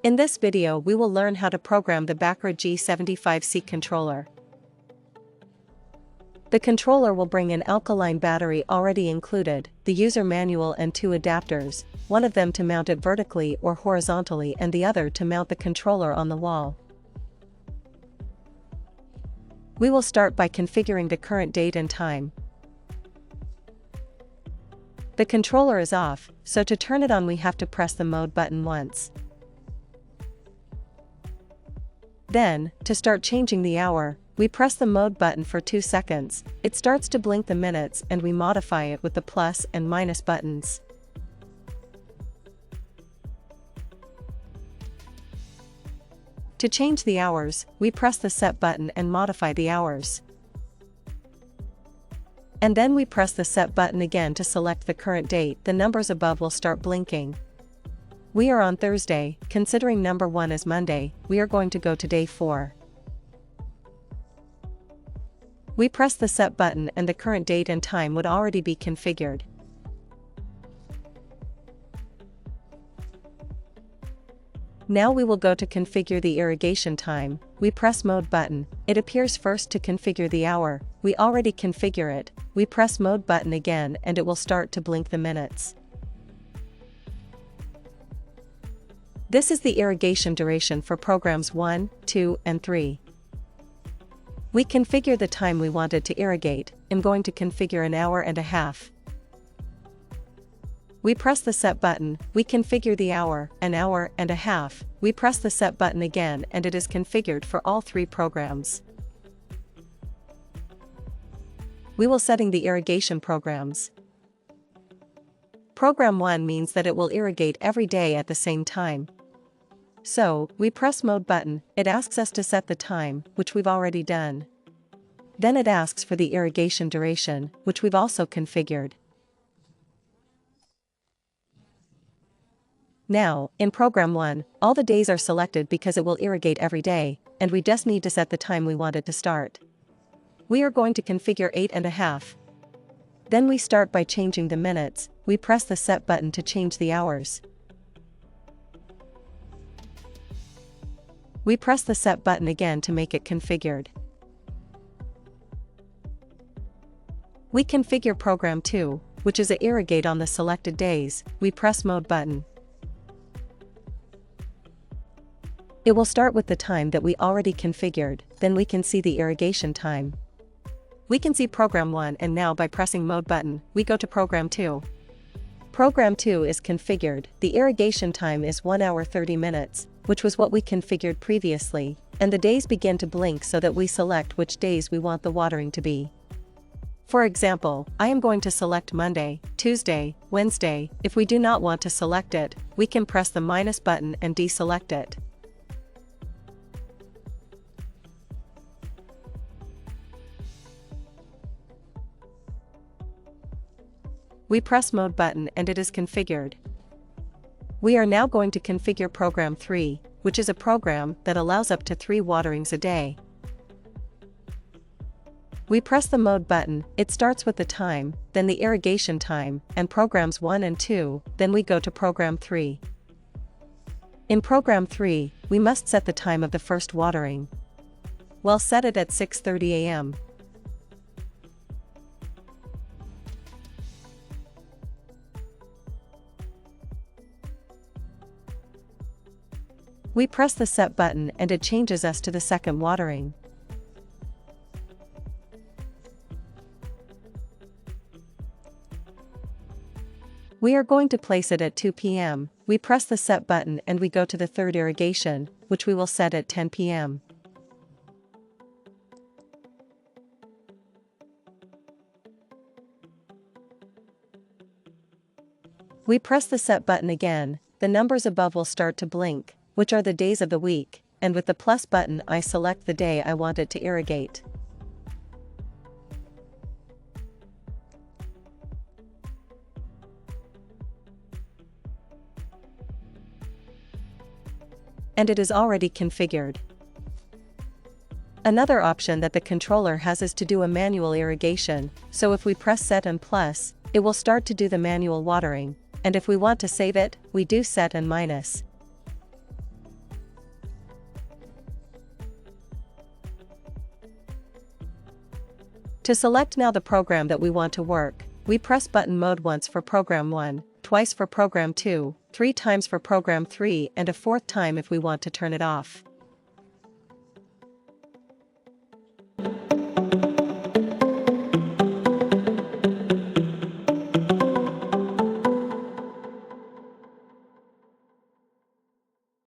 In this video we will learn how to program the Baccara G75-C controller. The controller will bring an alkaline battery already included, the user manual and two adapters, one of them to mount it vertically or horizontally and the other to mount the controller on the wall. We will start by configuring the current date and time. The controller is off, so to turn it on we have to press the mode button once. Then, to start changing the hour, we press the mode button for 2 seconds, it starts to blink the minutes and we modify it with the plus and minus buttons. To change the hours, we press the set button and modify the hours. And then we press the set button again to select the current date. The numbers above will start blinking. We are on Thursday, considering number 1 is Monday, we are going to go to day 4. We press the set button and the current date and time would already be configured. Now we will go to configure the irrigation time. We press mode button, it appears first to configure the hour, we already configure it, we press mode button again and it will start to blink the minutes. This is the irrigation duration for programs 1, 2, and 3. We configure the time we wanted to irrigate. I'm going to configure an hour and a half. We press the set button, we configure the hour, an hour and a half, we press the set button again and it is configured for all 3 programs. We will setting the irrigation programs. Program 1 means that it will irrigate every day at the same time. So, we press mode button, it asks us to set the time, which we've already done. Then it asks for the irrigation duration, which we've also configured. Now, in program 1, all the days are selected because it will irrigate every day, and we just need to set the time we want it to start. We are going to configure 8.5. Then we start by changing the minutes, we press the set button to change the hours. We press the set button again to make it configured. We configure program 2, which is a irrigate on the selected days, we press mode button. It will start with the time that we already configured, then we can see the irrigation time. We can see program 1 and now by pressing mode button, we go to program 2. Program 2 is configured, the irrigation time is 1 hour 30 minutes, which was what we configured previously, and the days begin to blink so that we select which days we want the watering to be. For example, I am going to select Monday, Tuesday, Wednesday. If we do not want to select it, we can press the minus button and deselect it. We press mode button and it is configured. We are now going to configure program 3, which is a program that allows up to 3 waterings a day. We press the mode button, it starts with the time, then the irrigation time, and programs 1 and 2, then we go to program 3. In program 3, we must set the time of the first watering. We'll set it at 6:30 a.m. We press the set button and it changes us to the second watering. We are going to place it at 2 p.m. We press the set button and we go to the third irrigation, which we will set at 10 p.m. We press the set button again, the numbers above will start to blink, which are the days of the week, and with the plus button I select the day I want it to irrigate. And it is already configured. Another option that the controller has is to do a manual irrigation, so if we press set and plus, it will start to do the manual watering, and if we want to save it, we do set and minus. To select now the program that we want to work, we press button mode once for program 1, twice for program 2, 3 times for program 3 and a 4th time if we want to turn it off.